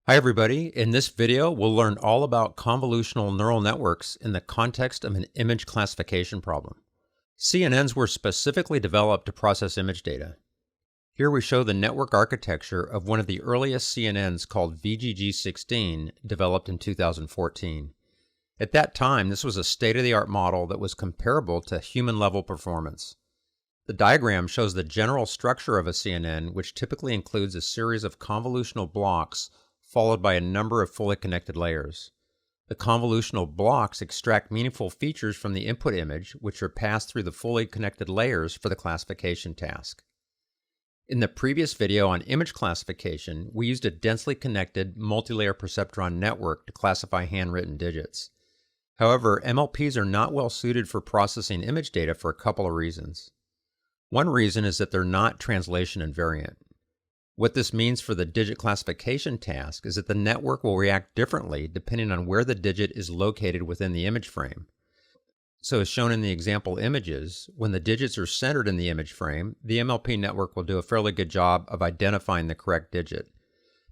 Hi everybody, in this video we'll learn all about convolutional neural networks in the context of an image classification problem. CNNs were specifically developed to process image data. Here we show the network architecture of one of the earliest CNNs called VGG16, developed in 2014. At that time, this was a state-of-the-art model that was comparable to human-level performance. The diagram shows the general structure of a CNN, which typically includes a series of convolutional blocks followed by a number of fully connected layers. The convolutional blocks extract meaningful features from the input image, which are passed through the fully connected layers for the classification task. In the previous video on image classification, we used a densely connected multi-layer perceptron network to classify handwritten digits. However, MLPs are not well suited for processing image data for a couple of reasons. One reason is that they're not translation invariant. What this means for the digit classification task is that the network will react differently depending on where the digit is located within the image frame. So as shown in the example images, when the digits are centered in the image frame, the MLP network will do a fairly good job of identifying the correct digit.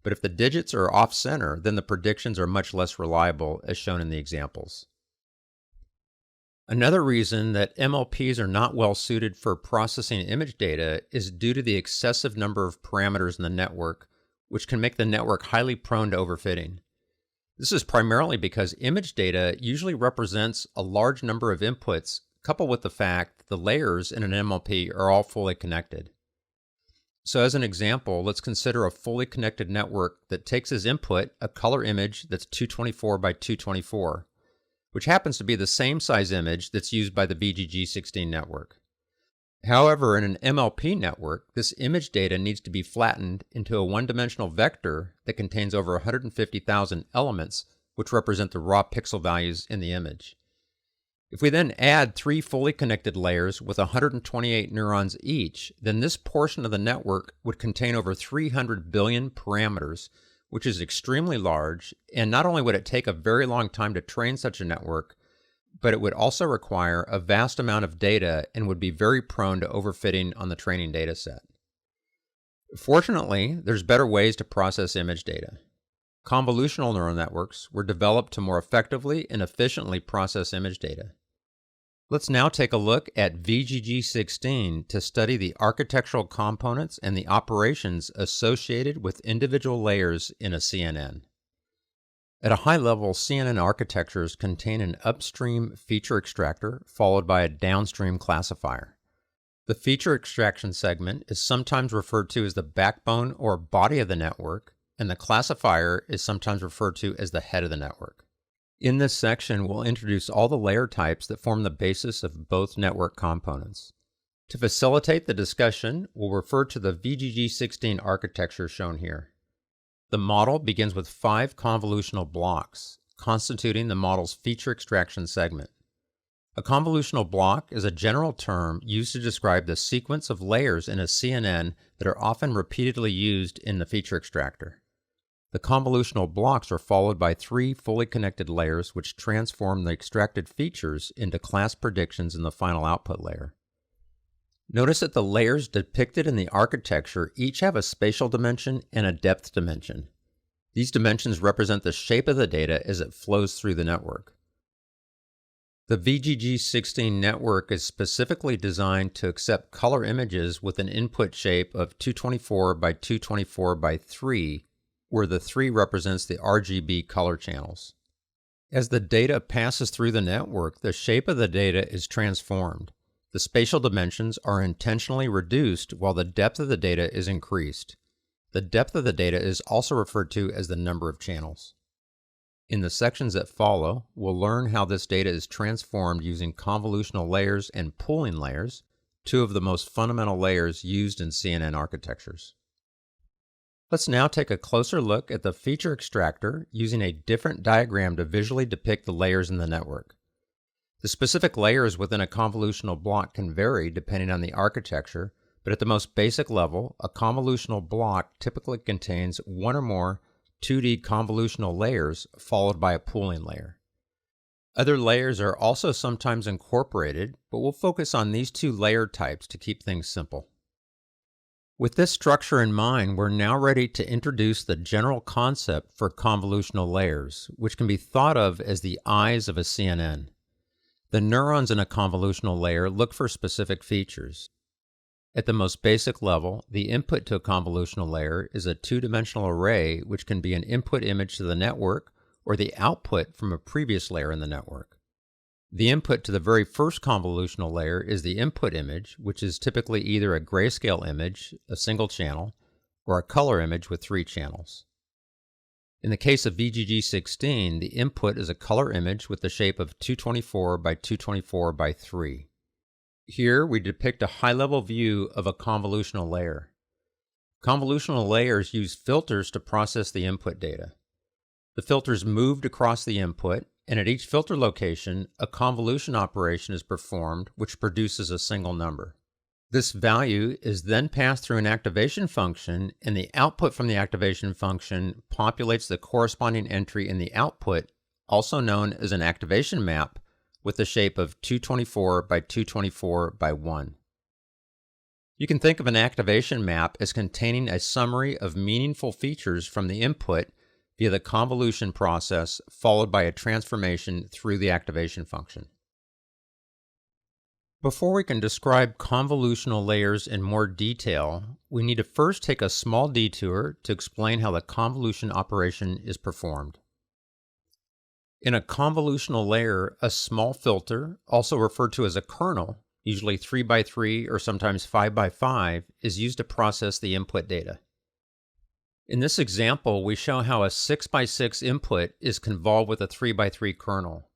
But if the digits are off-center, then the predictions are much less reliable, as shown in the examples. Another reason that MLPs are not well suited for processing image data is due to the excessive number of parameters in the network, which can make the network highly prone to overfitting. This is primarily because image data usually represents a large number of inputs, coupled with the fact that the layers in an MLP are all fully connected. So as an example, let's consider a fully connected network that takes as input a color image that's 224 by 224. Which happens to be the same size image that's used by the VGG16 network. However, in an MLP network, this image data needs to be flattened into a one-dimensional vector that contains over 150,000 elements, which represent the raw pixel values in the image. If we then add 3 fully connected layers with 128 neurons each, then this portion of the network would contain over 300 billion parameters, which is extremely large, and not only would it take a very long time to train such a network, but it would also require a vast amount of data and would be very prone to overfitting on the training data set. Fortunately, there's better ways to process image data. Convolutional neural networks were developed to more effectively and efficiently process image data. Let's now take a look at VGG16 to study the architectural components and the operations associated with individual layers in a CNN. At a high level, CNN architectures contain an upstream feature extractor followed by a downstream classifier. The feature extraction segment is sometimes referred to as the backbone or body of the network, and the classifier is sometimes referred to as the head of the network. In this section, we'll introduce all the layer types that form the basis of both network components. To facilitate the discussion, we'll refer to the VGG16 architecture shown here. The model begins with 5 convolutional blocks, constituting the model's feature extraction segment. A convolutional block is a general term used to describe the sequence of layers in a CNN that are often repeatedly used in the feature extractor. The convolutional blocks are followed by 3 fully connected layers which transform the extracted features into class predictions in the final output layer. Notice that the layers depicted in the architecture each have a spatial dimension and a depth dimension. These dimensions represent the shape of the data as it flows through the network. The VGG16 network is specifically designed to accept color images with an input shape of 224 by 224 by 3, where the 3 represents the RGB color channels. As the data passes through the network, the shape of the data is transformed. The spatial dimensions are intentionally reduced while the depth of the data is increased. The depth of the data is also referred to as the number of channels. In the sections that follow, we'll learn how this data is transformed using convolutional layers and pooling layers, 2 of the most fundamental layers used in CNN architectures. Let's now take a closer look at the feature extractor using a different diagram to visually depict the layers in the network. The specific layers within a convolutional block can vary depending on the architecture, but at the most basic level, a convolutional block typically contains 1 or more 2D convolutional layers followed by a pooling layer. Other layers are also sometimes incorporated, but we'll focus on these 2 layer types to keep things simple. With this structure in mind, we're now ready to introduce the general concept for convolutional layers, which can be thought of as the eyes of a CNN. The neurons in a convolutional layer look for specific features. At the most basic level, the input to a convolutional layer is a two-dimensional array which can be an input image to the network or the output from a previous layer in the network. The input to the very first convolutional layer is the input image, which is typically either a grayscale image, a single channel, or a color image with 3 channels. In the case of VGG16, the input is a color image with the shape of 224 by 224 by 3. Here we depict a high-level view of a convolutional layer. Convolutional layers use filters to process the input data. The filters moved across the input, and at each filter location, a convolution operation is performed which produces a single number. This value is then passed through an activation function, and the output from the activation function populates the corresponding entry in the output, also known as an activation map, with the shape of 224 by 224 by 1. You can think of an activation map as containing a summary of meaningful features from the input via the convolution process, followed by a transformation through the activation function. Before we can describe convolutional layers in more detail, we need to first take a small detour to explain how the convolution operation is performed. In a convolutional layer, a small filter, also referred to as a kernel, usually 3 by 3 or sometimes 5 by 5, is used to process the input data. In this example, we show how a 6 by 6 input is convolved with a 3 by 3 kernel.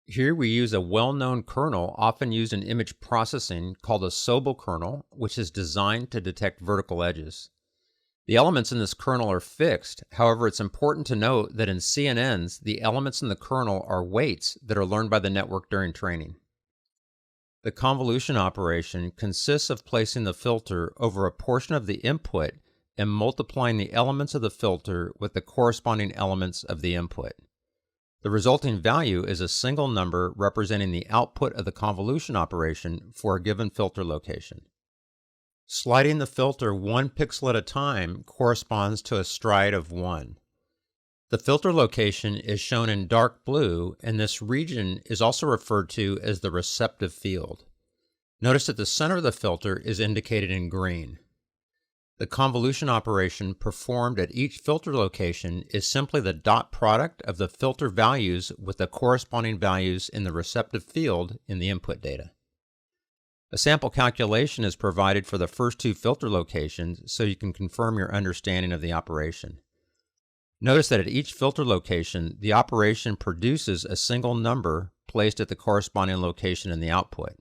Here we use a well-known kernel often used in image processing called a Sobel kernel, which is designed to detect vertical edges. The elements in this kernel are fixed. However, it's important to note that in CNNs, the elements in the kernel are weights that are learned by the network during training. The convolution operation consists of placing the filter over a portion of the input and multiplying the elements of the filter with the corresponding elements of the input. The resulting value is a single number representing the output of the convolution operation for a given filter location. Sliding the filter 1 pixel at a time corresponds to a stride of 1. The filter location is shown in dark blue, and this region is also referred to as the receptive field. Notice that the center of the filter is indicated in green. The convolution operation performed at each filter location is simply the dot product of the filter values with the corresponding values in the receptive field in the input data. A sample calculation is provided for the first 2 filter locations so you can confirm your understanding of the operation. Notice that at each filter location, the operation produces a single number placed at the corresponding location in the output.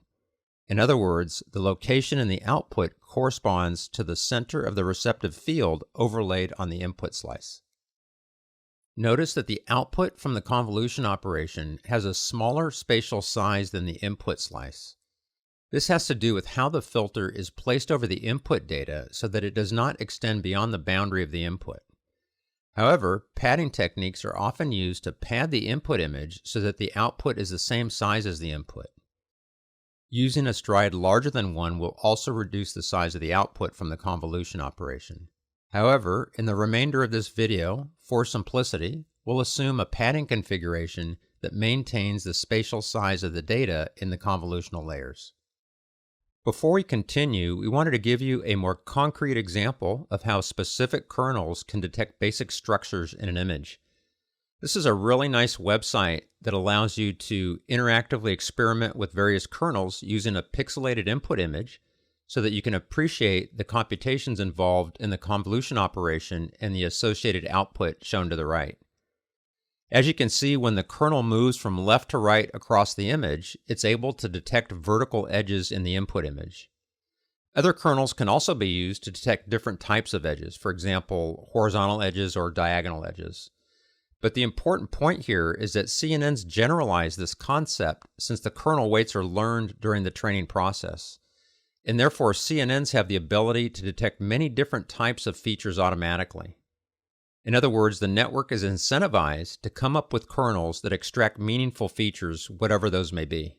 In other words, the location in the output corresponds to the center of the receptive field overlaid on the input slice. Notice that the output from the convolution operation has a smaller spatial size than the input slice. This has to do with how the filter is placed over the input data so that it does not extend beyond the boundary of the input. However, padding techniques are often used to pad the input image so that the output is the same size as the input. Using a stride larger than 1 will also reduce the size of the output from the convolution operation. However, in the remainder of this video, for simplicity, we'll assume a padding configuration that maintains the spatial size of the data in the convolutional layers. Before we continue, we wanted to give you a more concrete example of how specific kernels can detect basic structures in an image. This is a really nice website that allows you to interactively experiment with various kernels using a pixelated input image so that you can appreciate the computations involved in the convolution operation and the associated output shown to the right. As you can see, when the kernel moves from left to right across the image, it's able to detect vertical edges in the input image. Other kernels can also be used to detect different types of edges, for example, horizontal edges or diagonal edges. But the important point here is that CNNs generalize this concept since the kernel weights are learned during the training process. And therefore, CNNs have the ability to detect many different types of features automatically. In other words, the network is incentivized to come up with kernels that extract meaningful features, whatever those may be.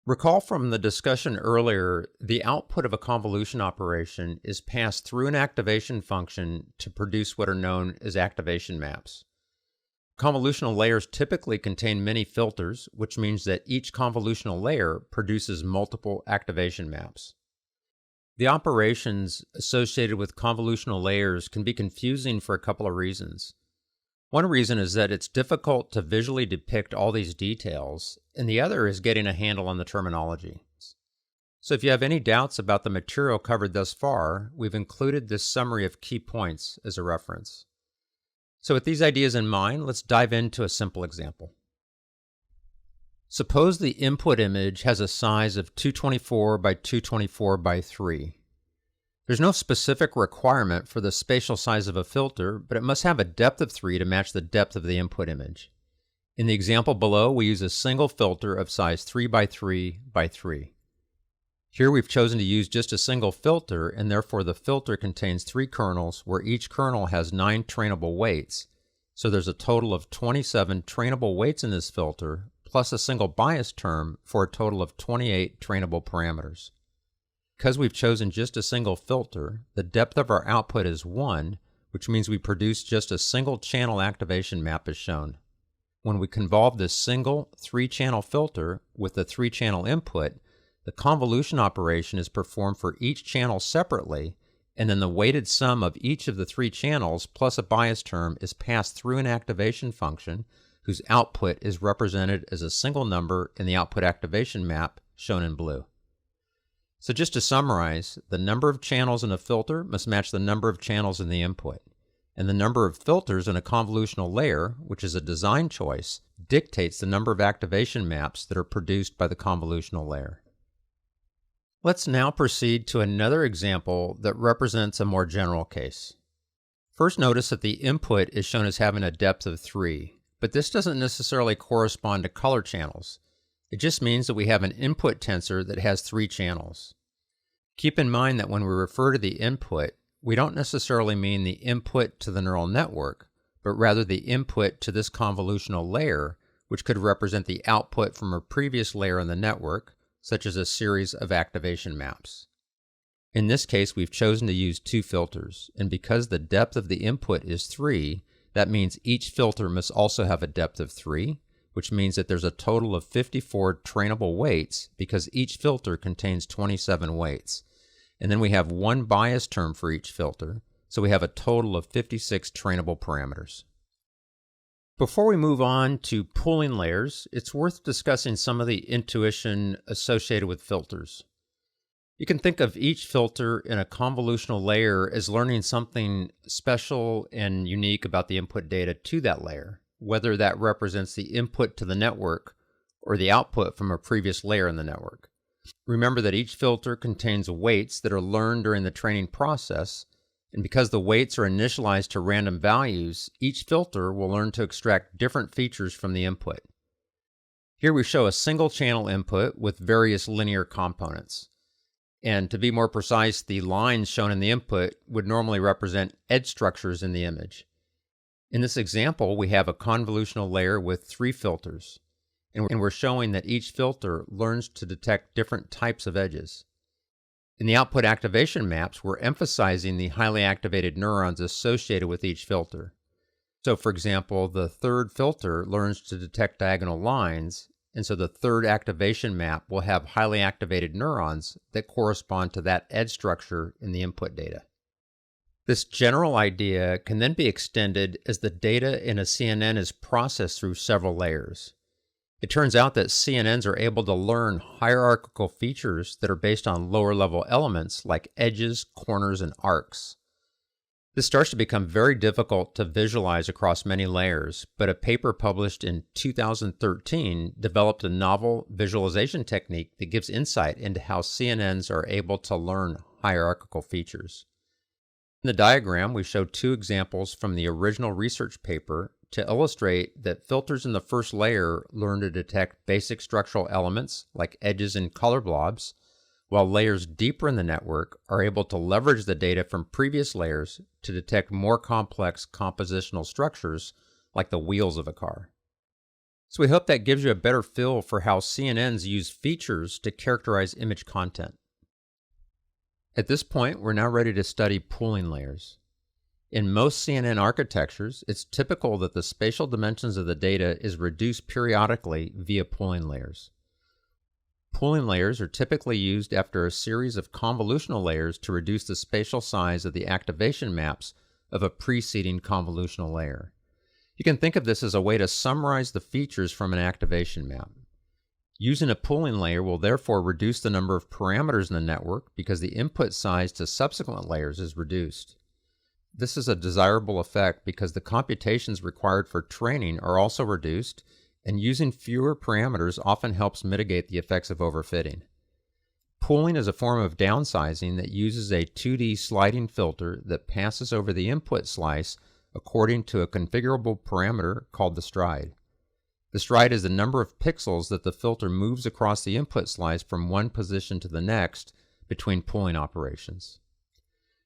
Recall from the discussion earlier, the output of a convolution operation is passed through an activation function to produce what are known as activation maps. Convolutional layers typically contain many filters, which means that each convolutional layer produces multiple activation maps. The operations associated with convolutional layers can be confusing for a couple of reasons. One reason is that it's difficult to visually depict all these details, and the other is getting a handle on the terminology. So if you have any doubts about the material covered thus far, we've included this summary of key points as a reference. So with these ideas in mind, let's dive into a simple example. Suppose the input image has a size of 224 by 224 by 3. There's no specific requirement for the spatial size of a filter, but it must have a depth of 3 to match the depth of the input image. In the example below, we use a single filter of size 3 by 3 by 3. Here we've chosen to use just a single filter, and therefore the filter contains 3 kernels where each kernel has 9 trainable weights. So there's a total of 27 trainable weights in this filter, plus a single bias term for a total of 28 trainable parameters. Because we've chosen just a single filter, the depth of our output is 1, which means we produce just a single channel activation map as shown. When we convolve this single 3-channel filter with the 3-channel input, the convolution operation is performed for each channel separately, and then the weighted sum of each of the 3 channels plus a bias term is passed through an activation function whose output is represented as a single number in the output activation map shown in blue. So just to summarize, the number of channels in a filter must match the number of channels in the input, and the number of filters in a convolutional layer, which is a design choice, dictates the number of activation maps that are produced by the convolutional layer. Let's now proceed to another example that represents a more general case. First, notice that the input is shown as having a depth of 3, but this doesn't necessarily correspond to color channels. It just means that we have an input tensor that has 3 channels. Keep in mind that when we refer to the input, we don't necessarily mean the input to the neural network, but rather the input to this convolutional layer, which could represent the output from a previous layer in the network, such as a series of activation maps. In this case, we've chosen to use 2 filters, and because the depth of the input is 3, that means each filter must also have a depth of 3, which means that there's a total of 54 trainable weights because each filter contains 27 weights. And then we have 1 bias term for each filter, so we have a total of 56 trainable parameters. Before we move on to pooling layers, it's worth discussing some of the intuition associated with filters. You can think of each filter in a convolutional layer as learning something special and unique about the input data to that layer, whether that represents the input to the network or the output from a previous layer in the network. Remember that each filter contains weights that are learned during the training process, and because the weights are initialized to random values, each filter will learn to extract different features from the input. Here we show a single channel input with various linear components. And to be more precise, the lines shown in the input would normally represent edge structures in the image. In this example, we have a convolutional layer with 3 filters, and we're showing that each filter learns to detect different types of edges. In the output activation maps, we're emphasizing the highly activated neurons associated with each filter. So for example, the 3rd filter learns to detect diagonal lines, and so the 3rd activation map will have highly activated neurons that correspond to that edge structure in the input data. This general idea can then be extended as the data in a CNN is processed through several layers. It turns out that CNNs are able to learn hierarchical features that are based on lower-level elements like edges, corners, and arcs. This starts to become very difficult to visualize across many layers, but a paper published in 2013 developed a novel visualization technique that gives insight into how CNNs are able to learn hierarchical features. In the diagram, we show 2 examples from the original research paper to illustrate that filters in the first layer learn to detect basic structural elements like edges and color blobs, while layers deeper in the network are able to leverage the data from previous layers to detect more complex compositional structures like the wheels of a car. So we hope that gives you a better feel for how CNNs use features to characterize image content. At this point, we're now ready to study pooling layers. In most CNN architectures, it's typical that the spatial dimensions of the data is reduced periodically via pooling layers. Pooling layers are typically used after a series of convolutional layers to reduce the spatial size of the activation maps of a preceding convolutional layer. You can think of this as a way to summarize the features from an activation map. Using a pooling layer will therefore reduce the number of parameters in the network because the input size to subsequent layers is reduced. This is a desirable effect because the computations required for training are also reduced, and using fewer parameters often helps mitigate the effects of overfitting. Pooling is a form of downsizing that uses a 2D sliding filter that passes over the input slice according to a configurable parameter called the stride. The stride is the number of pixels that the filter moves across the input slice from one position to the next between pooling operations.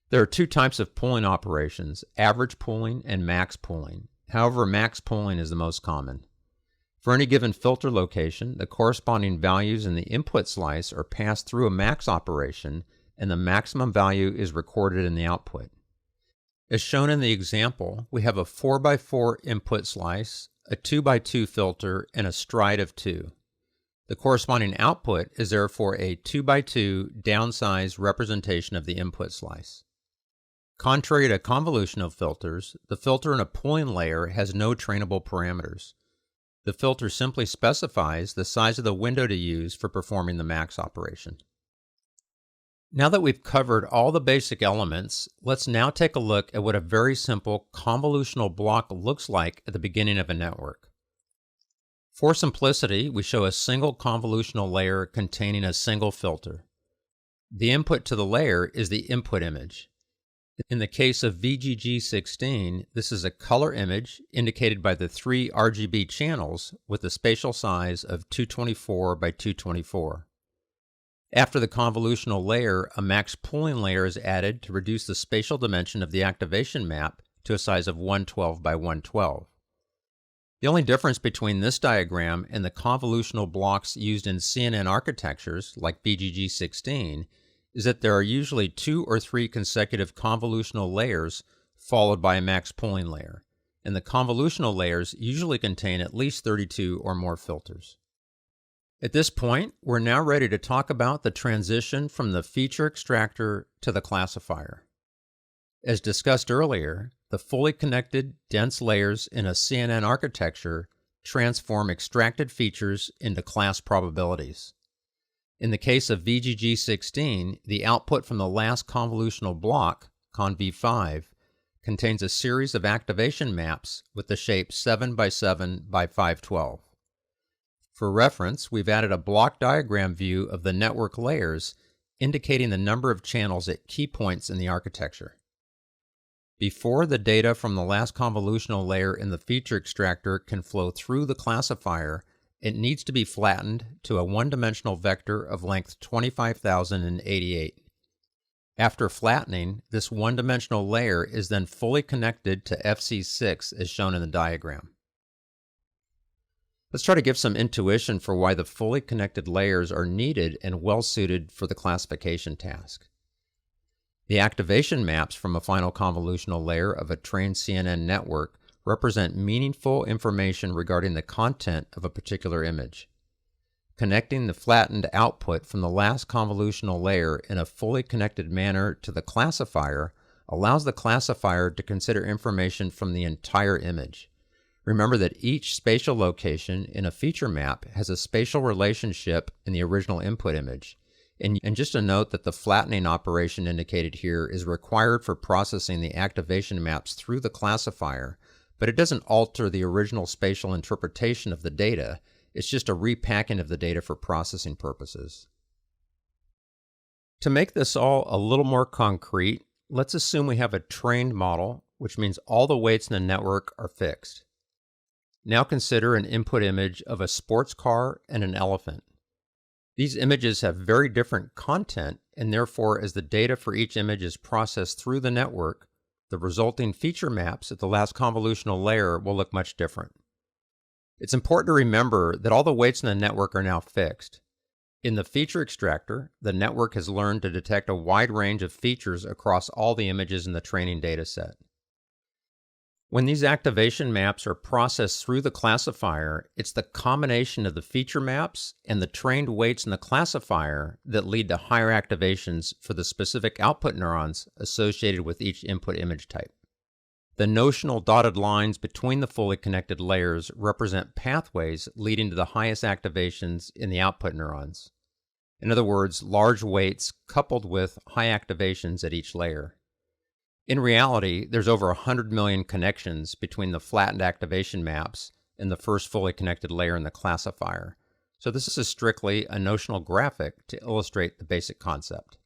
There are two types of pooling operations, average pooling and max pooling. However, max pooling is the most common. For any given filter location, the corresponding values in the input slice are passed through a max operation, and the maximum value is recorded in the output. As shown in the example, we have a 4x4 input slice, a 2x2 filter, and a stride of 2. The corresponding output is therefore a 2x2 downsized representation of the input slice. Contrary to convolutional filters, the filter in a pooling layer has no trainable parameters. The filter simply specifies the size of the window to use for performing the max operation. Now that we've covered all the basic elements, let's now take a look at what a very simple convolutional block looks like at the beginning of a network. For simplicity, we show a single convolutional layer containing a single filter. The input to the layer is the input image. In the case of VGG16, this is a color image indicated by the 3 RGB channels with a spatial size of 224 by 224. After the convolutional layer, a max pooling layer is added to reduce the spatial dimension of the activation map to a size of 112 by 112. The only difference between this diagram and the convolutional blocks used in CNN architectures like VGG16 is that there are usually 2 or 3 consecutive convolutional layers followed by a max pooling layer, and the convolutional layers usually contain at least 32 or more filters. At this point, we're now ready to talk about the transition from the feature extractor to the classifier. As discussed earlier, the fully connected, dense layers in a CNN architecture transform extracted features into class probabilities. In the case of VGG16, the output from the last convolutional block, conv5, contains a series of activation maps with the shape 7 by 7 by 512. For reference, we've added a block diagram view of the network layers indicating the number of channels at key points in the architecture. Before the data from the last convolutional layer in the feature extractor can flow through the classifier, it needs to be flattened to a one-dimensional vector of length 25,088. After flattening, this one-dimensional layer is then fully connected to FC6 as shown in the diagram. Let's try to give some intuition for why the fully connected layers are needed and well-suited for the classification task. The activation maps from a final convolutional layer of a trained CNN network represent meaningful information regarding the content of a particular image. Connecting the flattened output from the last convolutional layer in a fully connected manner to the classifier allows the classifier to consider information from the entire image. Remember that each spatial location in a feature map has a spatial relationship in the original input image. And just a note that the flattening operation indicated here is required for processing the activation maps through the classifier, but it doesn't alter the original spatial interpretation of the data. It's just a repacking of the data for processing purposes. To make this all a little more concrete, let's assume we have a trained model, which means all the weights in the network are fixed. Now consider an input image of a sports car and an elephant. These images have very different content, and therefore as the data for each image is processed through the network, the resulting feature maps at the last convolutional layer will look much different. It's important to remember that all the weights in the network are now fixed. In the feature extractor, the network has learned to detect a wide range of features across all the images in the training dataset. When these activation maps are processed through the classifier, it's the combination of the feature maps and the trained weights in the classifier that lead to higher activations for the specific output neurons associated with each input image type. The notional dotted lines between the fully connected layers represent pathways leading to the highest activations in the output neurons. In other words, large weights coupled with high activations at each layer. In reality, there's over 100 million connections between the flattened activation maps and the first fully connected layer in the classifier, so this is strictly a notional graphic to illustrate the basic concept.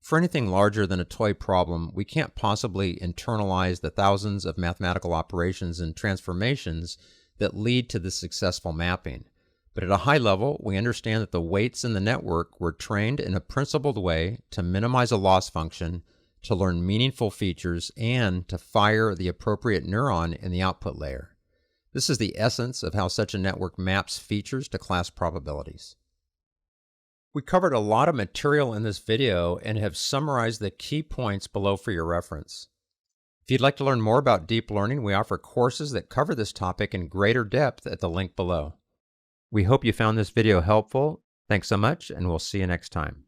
For anything larger than a toy problem, we can't possibly internalize the thousands of mathematical operations and transformations that lead to this successful mapping. But at a high level, we understand that the weights in the network were trained in a principled way to minimize a loss function, to learn meaningful features, and to fire the appropriate neuron in the output layer. This is the essence of how such a network maps features to class probabilities. We covered a lot of material in this video and have summarized the key points below for your reference. If you'd like to learn more about deep learning, we offer courses that cover this topic in greater depth at the link below. We hope you found this video helpful. Thanks so much, and we'll see you next time.